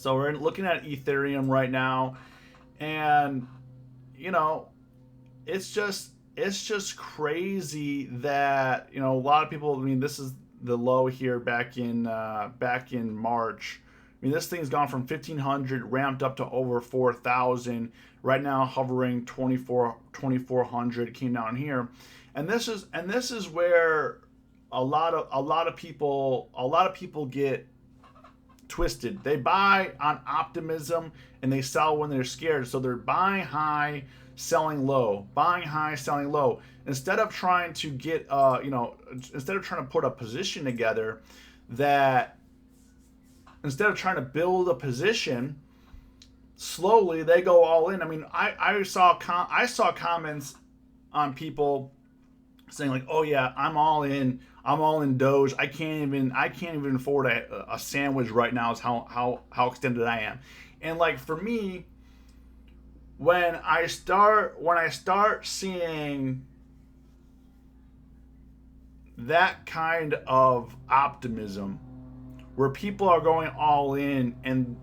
So we're looking at Ethereum right now, and you know, it's just crazy that a lot of people. I mean, this is the low here back in March. I mean, this thing's gone from 1,500 ramped up to over 4,000. Right now, hovering 2,400. Came down here, and this is where a lot of people get twisted. They buy on optimism and they sell when they're scared. So they're buying high, selling low, buying high, selling low. Instead of trying to get, instead of trying to put a position together, that instead of trying to build a position slowly, they go all in. I mean, I saw comments on people saying like, "Oh yeah, I'm all in Doge. I can't even afford a sandwich right now. Is how extended I am." And like for me, when I start seeing that kind of optimism, where people are going all in, and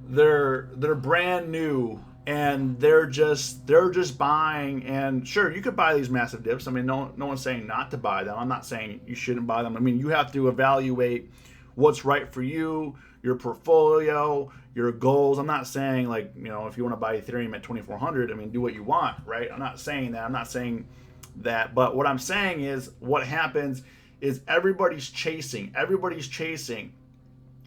they're brand new, and they're just buying. And sure, you could buy these massive dips. I mean, no one's saying not to buy them. I'm not saying you shouldn't buy them. I mean, you have to evaluate what's right for you, your portfolio, your goals. I'm not saying like, if you want to buy Ethereum at 2,400, I mean, do what you want, right? I'm not saying that. I'm not saying that. But what I'm saying is, what happens is everybody's chasing.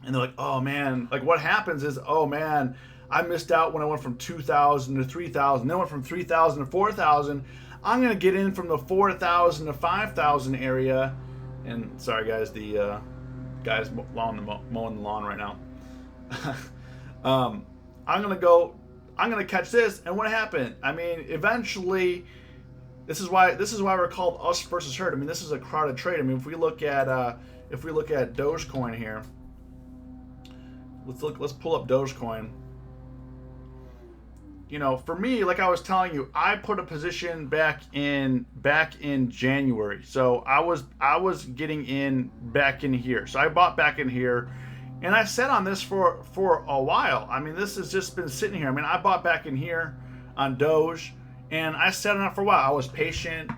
And they're like, "Oh man," like what happens is, "Oh man, I missed out when I went from 2,000 to 3,000, then went from 3,000 to 4,000. I'm going to get in from the 4,000 to 5,000 area." And sorry guys, the guy's mowing the lawn right now. I'm going to catch this. And what happened? I mean, eventually, this is why we're called us versus herd. I mean, this is a crowded trade. I mean, if we look at Dogecoin here, let's pull up Dogecoin. For me, like I was telling you, I put a position back in January. So I was getting in back in here. So I bought back in here, and I sat on this for a while. I mean, this has just been sitting here. I mean, I bought back in here on Doge, and I sat on it for a while. I was patient,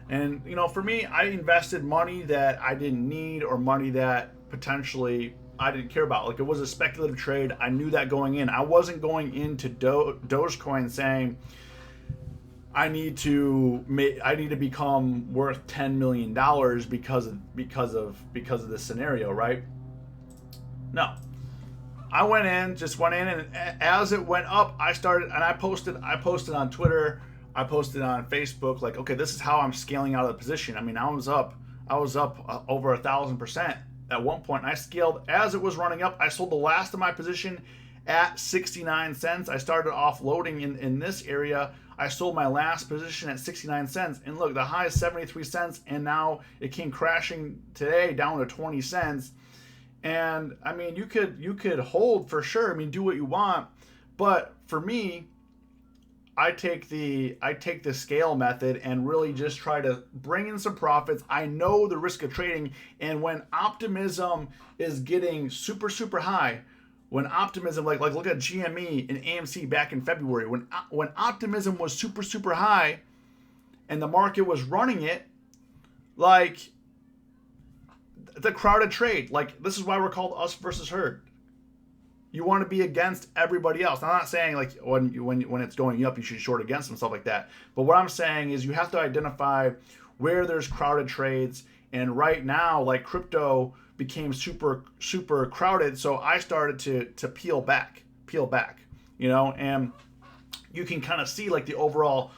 and for me, I invested money that I didn't need, or money that potentially I didn't care about. Like, it was a speculative trade. I knew that going in. I wasn't going into Dogecoin saying I need to become worth $10 million because of this scenario, right? No. I went in, and as it went up, I posted on Twitter, I posted on Facebook, like, okay, this is how I'm scaling out of the position. I mean, I was up over 1,000%. At one point, I scaled as it was running up. I sold the last of my position at 69 cents. I started offloading in this area. I sold my last position at 69 cents. And look, the high is 73 cents, and now it came crashing today down to 20 cents. And I mean, you could hold for sure. I mean, do what you want. But for me, I take the scale method and really just try to bring in some profits. I know the risk of trading, and when optimism is getting super super high, when optimism like look at GME and AMC back in February, when optimism was super super high, and the market was running it, like the crowded trade. Like, this is why we're called us versus herd. You want to be against everybody else. Now, I'm not saying like when it's going up, you should short against them, stuff like that. But what I'm saying is you have to identify where there's crowded trades. And right now, like, crypto became super super crowded, so I started to peel back, and you can kind of see like the overall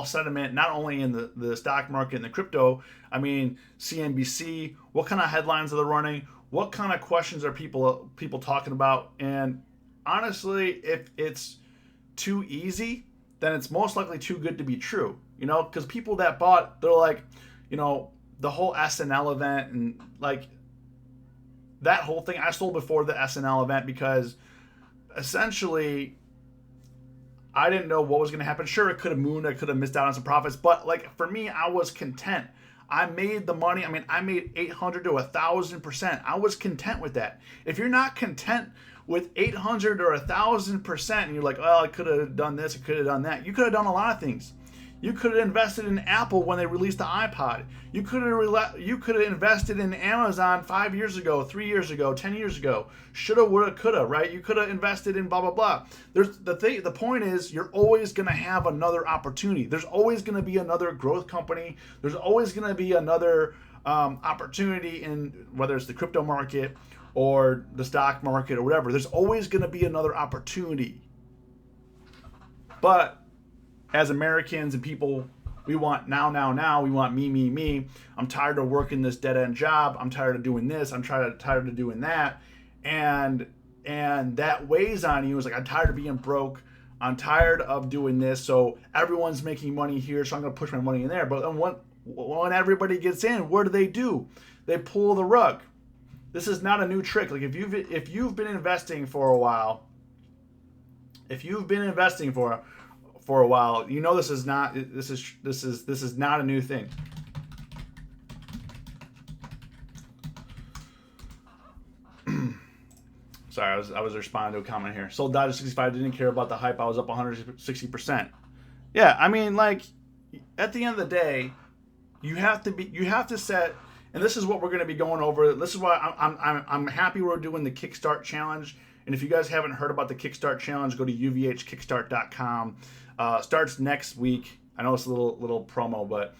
sentiment, not only in the stock market and the crypto. I mean, CNBC, what kind of headlines are they running? What kind of questions are people talking about? And honestly, if it's too easy, then it's most likely too good to be true. Because people that bought, they're like, the whole SNL event, and like that whole thing. I sold before the SNL event because essentially I didn't know what was going to happen. Sure, it could have mooned. I could have missed out on some profits. But like for me, I was content. I made the money. I mean, I made 800 to 1,000%. I was content with that. If you're not content with 800 or 1,000%, and you're like, oh, I could have done this, I could have done that. You could have done a lot of things. You could have invested in Apple when they released the iPod. You could have invested in Amazon 5 years ago, 3 years ago, 10 years ago. Shoulda, woulda, coulda, right? You could have invested in blah blah blah. The point is, you're always going to have another opportunity. There's always going to be another growth company. There's always going to be another opportunity in whether it's the crypto market or the stock market or whatever. There's always going to be another opportunity. But as Americans and people, we want now. We want me. I'm tired of working this dead-end job. I'm tired of doing this. I'm tired of doing that. And that weighs on you. It's like, I'm tired of being broke. I'm tired of doing this. So everyone's making money here, so I'm going to push my money in there. But then when everybody gets in, what do? They pull the rug. This is not a new trick. Like if you've been investing for a while, for a while, you know this is not a new thing. Sorry, I was responding to a comment here. Sold Dodger 65, didn't care about the hype. I was up 160%. Yeah, I mean, like, at the end of the day, you have to set, and this is what we're going to be going over. This is why I'm happy we're doing the Kickstart Challenge. And if you guys haven't heard about the Kickstart Challenge, go to uvhkickstart.com. Starts next week. I know it's a little promo, but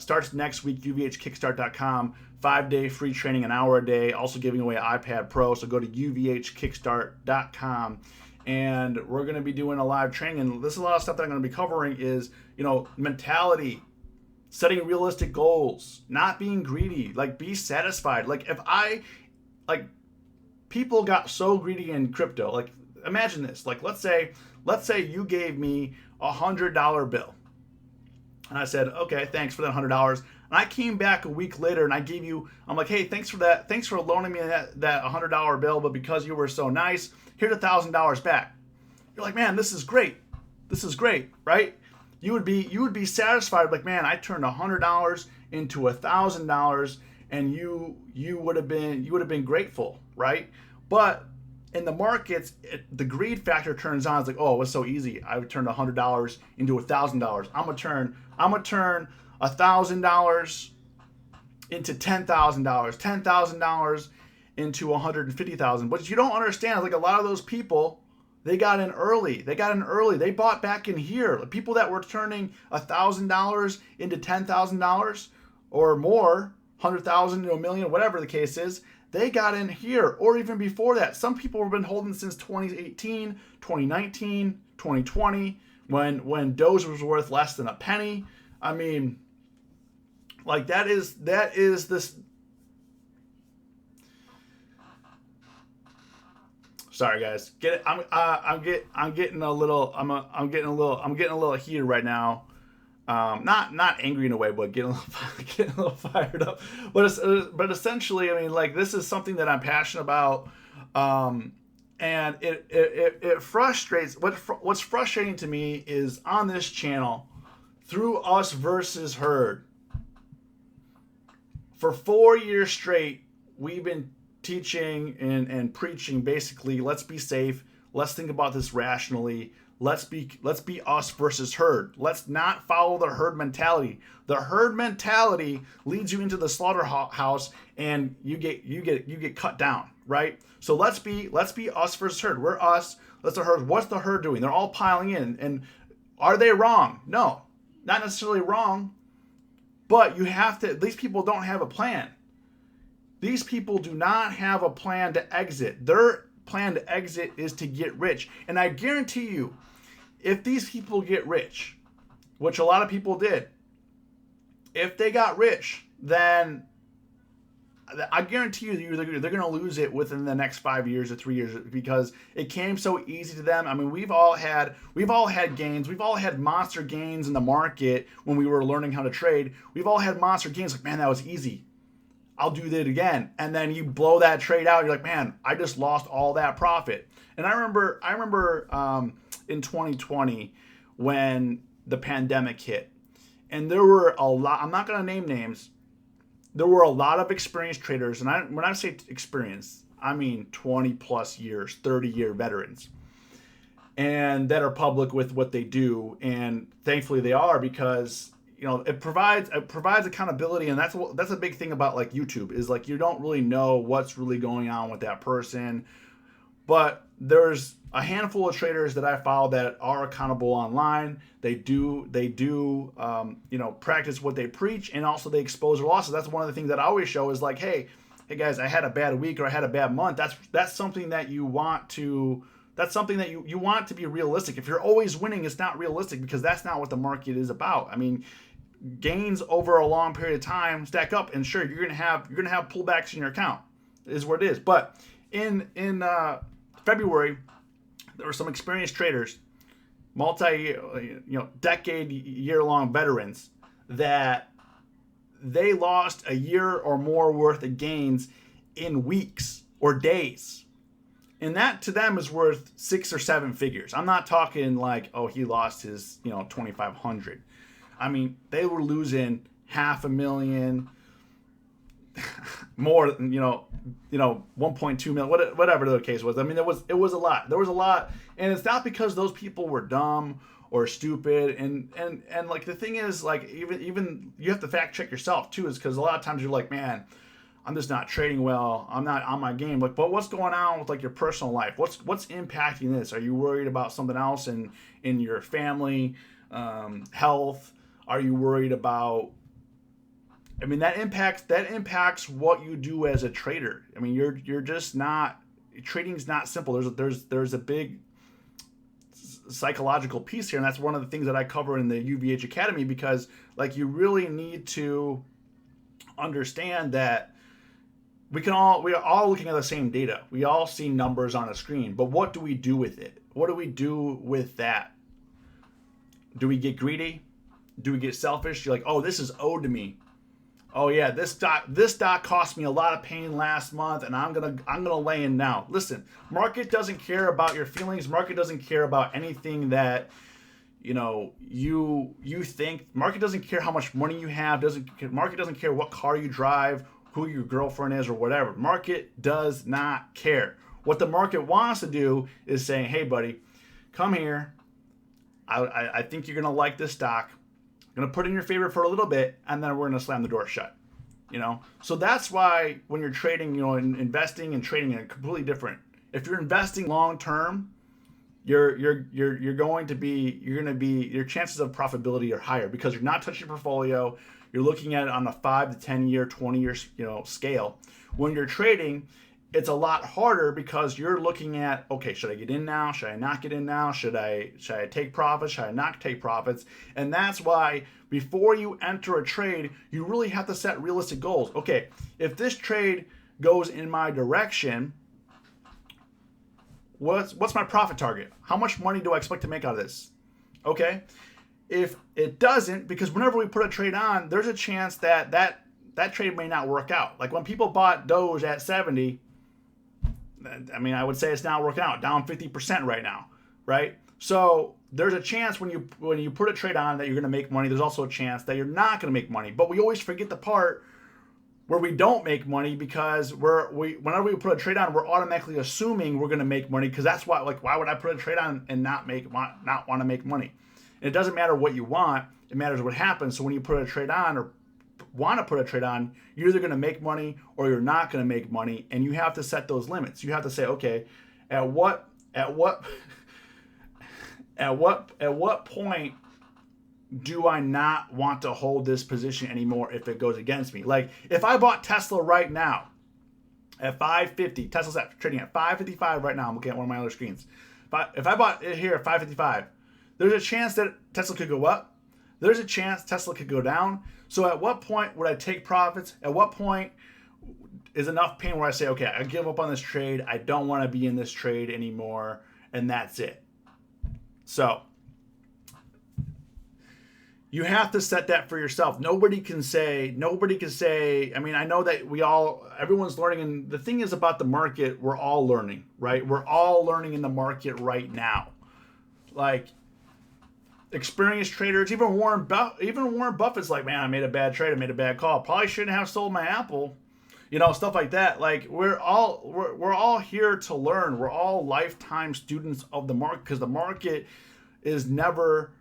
starts next week, uvhkickstart.com. 5-day free training, an hour a day. Also giving away an iPad Pro. So go to uvhkickstart.com. And we're going to be doing a live training. And this is a lot of stuff that I'm going to be covering is, mentality, setting realistic goals, not being greedy, like be satisfied. Like people got so greedy in crypto. Like imagine this. Like let's say you gave me $100 bill. And I said, okay, thanks for that $100. And I came back a week later and I'm like, hey, thanks for that. Thanks for loaning me that $100 bill. But because you were so nice, here's $1,000 back. You're like, man, this is great. This is great, right? You would be satisfied. Like, man, I turned $100 into $1,000 and you would have been grateful, right? But in the markets, the greed factor turns on. It's like, oh, it was so easy. I would turn $100 into $1,000. I'm gonna turn $1,000 into $10,000, $10,000 into $150,000. But you don't understand, like a lot of those people, they got in early. They bought back in here. Like people that were turning $1,000 into $10,000 or more, 100,000 to $1 million, whatever the case is. They got in here, or even before that. Some people have been holding since 2018, 2019, 2020, when Doge was worth less than a penny. I mean, like that is this. Sorry guys, get it. I'm getting a little heated right now. Not angry in a way, but getting a little fired up. But essentially, I mean, like this is something that I'm passionate about, and it frustrates. What's frustrating to me is on this channel, through us versus herd. For 4 years straight, we've been teaching and preaching basically, let's be safe. Let's think about this rationally. Let's be us versus herd. Let's not follow the herd mentality. The herd mentality leads you into the slaughterhouse, and you get cut down, right? So let's be us versus herd. We're us. Let's the herd. What's the herd doing? They're all piling in, and are they wrong? No, not necessarily wrong, but you have to. These people don't have a plan. These people do not have a plan to exit. Their plan to exit is to get rich, and I guarantee you, if these people get rich, which a lot of people did, if they got rich, then I guarantee you they're going to lose it within the next 5 years or 3 years because it came so easy to them. I mean, we've all had gains. We've all had monster gains in the market when we were learning how to trade. We've all had monster gains. Like, man, that was easy. I'll do that again. And then you blow that trade out. You're like, man, I just lost all that profit. And I remember in 2020 when the pandemic hit, and there were a lot. I'm not going to name names, there were a lot of experienced traders, and when I say experience, I mean 20 plus years, 30-year veterans, and that are public with what they do. And thankfully they are, because it provides accountability. And that's a big thing about like YouTube, is like you don't really know what's really going on with that person. But there's a handful of traders that I follow that are accountable online. They do practice what they preach, and also they expose their losses. That's one of the things that I always show is like, hey guys, I had a bad week or I had a bad month. That's something that you want to. That's something that you want to be realistic. If you're always winning, it's not realistic, because that's not what the market is about. I mean, gains over a long period of time stack up, and sure, you're gonna have pullbacks in your account, is what it is. But in February, there were some experienced traders, decade year long veterans, that they lost a year or more worth of gains in weeks or days. And that to them is worth 6 or 7 figures. I'm not talking like, oh, he lost his, 2,500. I mean, they were losing $500,000, more than, 1.2 million, whatever the case was. I mean, it was a lot. There was a lot. And it's not because those people were dumb or stupid. And like, the thing is, like, even you have to fact check yourself too, is because a lot of times you're like, man, I'm just not trading well. I'm not on my game. Like, but what's going on with like your personal life? What's impacting this? Are you worried about something else in your family, health? Are you worried about? I mean, that impacts what you do as a trader. I mean, you're just not, trading's not simple. There's a big psychological piece here, and that's one of the things that I cover in the UVH Academy, because like you really need to understand that we are all looking at the same data. We all see numbers on a screen, but what do we do with it? What do we do with that? Do we get greedy? Do we get selfish? You're like, oh, this is owed to me. Oh yeah, this stock cost me a lot of pain last month, and I'm gonna lay in now. Listen, market doesn't care about your feelings. Market doesn't care about anything that you think. Market doesn't care how much money you have. Market doesn't care what car you drive, who your girlfriend is, or whatever. Market does not care. What the market wants to do is saying, hey buddy, come here. I think you're gonna like this stock. I'm going to put it in your favor for a little bit, and then we're going to slam the door shut. So that's why when you're trading, investing and trading are completely different. If you're investing long term, your chances of profitability are higher, because you're not touching your portfolio. You're looking at it on a 5 to 10 year, 20 year, scale. When you're trading, it's a lot harder, because you're looking at, okay, should I get in now? Should I not get in now? Should I take profits? Should I not take profits? And that's why before you enter a trade, you really have to set realistic goals. Okay, if this trade goes in my direction, what's my profit target? How much money do I expect to make out of this? Okay, if it doesn't, because whenever we put a trade on, there's a chance that trade may not work out. Like when people bought Doge at 70, I mean, I would say it's not working out, down 50% right now, right? So there's a chance when you put a trade on that you're going to make money. There's also a chance that you're not going to make money. But we always forget the part where we don't make money, because whenever we put a trade on, we're automatically assuming we're going to make money, because that's why would I put a trade on and not want to make money? And it doesn't matter what you want; it matters what happens. So when you put a trade on or want to put a trade on, you're either going to make money or you're not going to make money, and you have to set those limits. You have to say, okay, at what point do I not want to hold this position anymore if it goes against me? Like if I bought Tesla right now at 550, Tesla's trading at 555 right now. I'm looking at one of my other screens. But if I bought it here at 555, there's a chance that Tesla could go up. There's a chance Tesla could go down. So at what point would I take profits? At what point is enough pain where I say, okay, I give up on this trade. I don't want to be in this trade anymore. And that's it. So you have to set that for yourself. Nobody can say, I mean, I know that everyone's learning. And the thing is about the market, we're all learning, right? We're all learning in the market right now. Like, experienced traders, even Warren Buffett's like, man, I made a bad trade, I made a bad call. Probably shouldn't have sold my Apple. Stuff like that. Like we're all here to learn. We're all lifetime students of the market because the market is never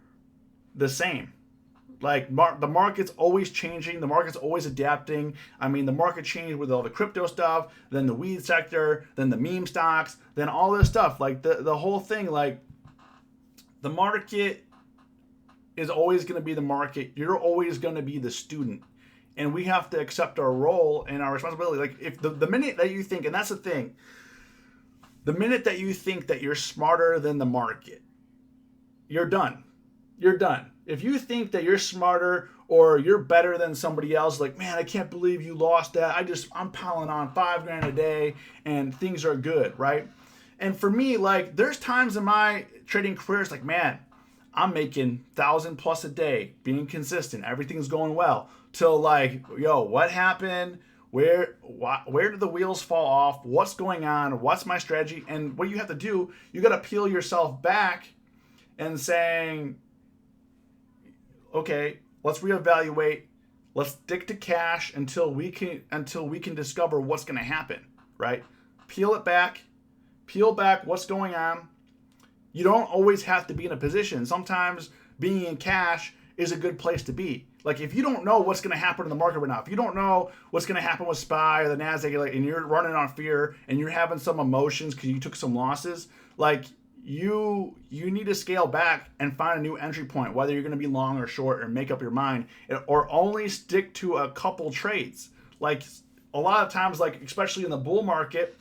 the same. Like the market's always changing. The market's always adapting. I mean, the market changed with all the crypto stuff, then the weed sector, then the meme stocks, then all this stuff. Like the whole thing. Like the market is always going to be the market. You're always going to be the student. And we have to accept our role and our responsibility. Like if the minute that you think, and that's the thing, the minute that you think that you're smarter than the market, you're done. You're done. If you think that you're smarter or you're better than somebody else, like, man, I can't believe you lost that. I'm piling on $5,000 a day and things are good, right? And for me, like, there's times in my trading career, it's like, man, I'm making 1,000 plus a day, being consistent. Everything's going well. Till like, yo, what happened? Where did the wheels fall off? What's going on? What's my strategy? And what you have to do, you got to peel yourself back and saying, okay, let's reevaluate. Let's stick to cash until we can discover what's going to happen, right? Peel back what's going on. You don't always have to be in a position. Sometimes being in cash is a good place to be. Like if you don't know what's going to happen in the market right now, if you don't know what's going to happen with SPY or the Nasdaq, and you're running on fear and you're having some emotions because you took some losses, like you need to scale back and find a new entry point, whether you're going to be long or short, or make up your mind, or only stick to a couple trades. Like a lot of times, like especially in the bull market,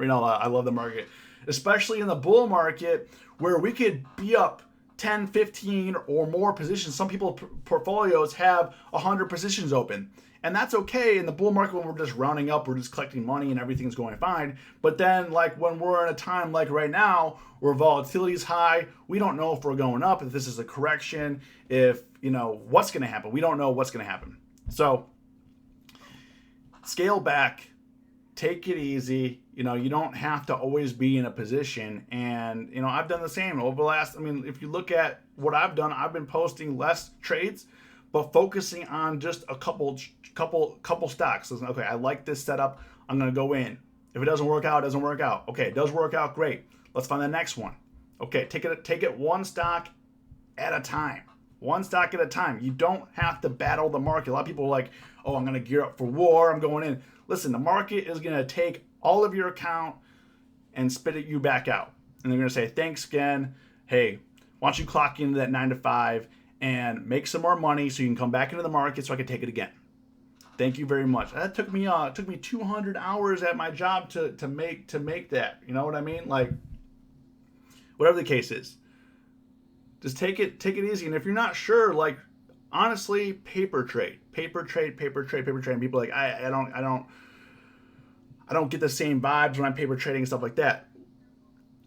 I love the market, especially in the bull market where we could be up 10, 15 or more positions. Some people's portfolios have 100 positions open. And that's okay in the bull market when we're just rounding up, we're just collecting money and everything's going fine. But then like when we're in a time like right now where volatility is high, we don't know if we're going up, if this is a correction, if, what's going to happen. We don't know what's going to happen. So scale back, take it easy. You don't have to always be in a position. And, I've done the same over the last, if you look at what I've done, I've been posting less trades, but focusing on just a couple stocks. So, okay, I like this setup. I'm going to go in. If it doesn't work out, it doesn't work out. Okay, it does work out, great. Let's find the next one. Okay, take it one stock at a time. One stock at a time. You don't have to battle the market. A lot of people are like, oh, I'm going to gear up for war. I'm going in. Listen, the market is going to take all of your account and spit it you back out. And they're going to say, thanks again. Hey, why don't you clock into that 9 to 5 and make some more money so you can come back into the market so I can take it again. Thank you very much. That took me 200 hours at my job to make that. You know what I mean? Like, whatever the case is, just take it easy. And if you're not sure, like, honestly, paper trade. And people are like, I don't get the same vibes when I'm paper trading and stuff like that.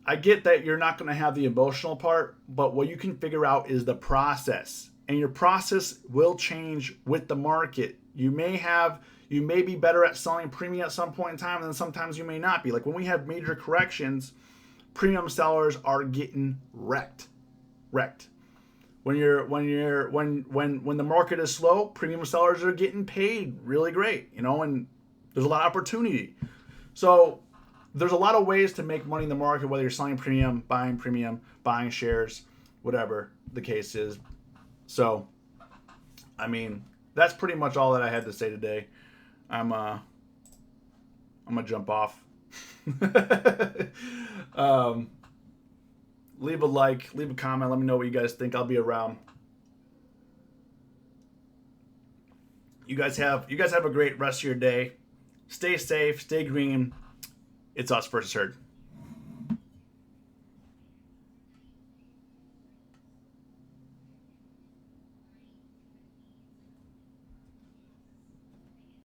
I get that you're not going to have the emotional part, but what you can figure out is the process. And your process will change with the market. You may be better at selling premium at some point in time, and then sometimes you may not be. Like when we have major corrections, premium sellers are getting wrecked. When the market is slow, premium sellers are getting paid really great, and there's a lot of opportunity. So there's a lot of ways to make money in the market, whether you're selling premium, buying shares, whatever the case is. So, that's pretty much all that I had to say today. I'm gonna jump off. Leave a like, leave a comment. Let me know what you guys think. I'll be around. You guys have a great rest of your day. Stay safe, stay green. It's us versus herd.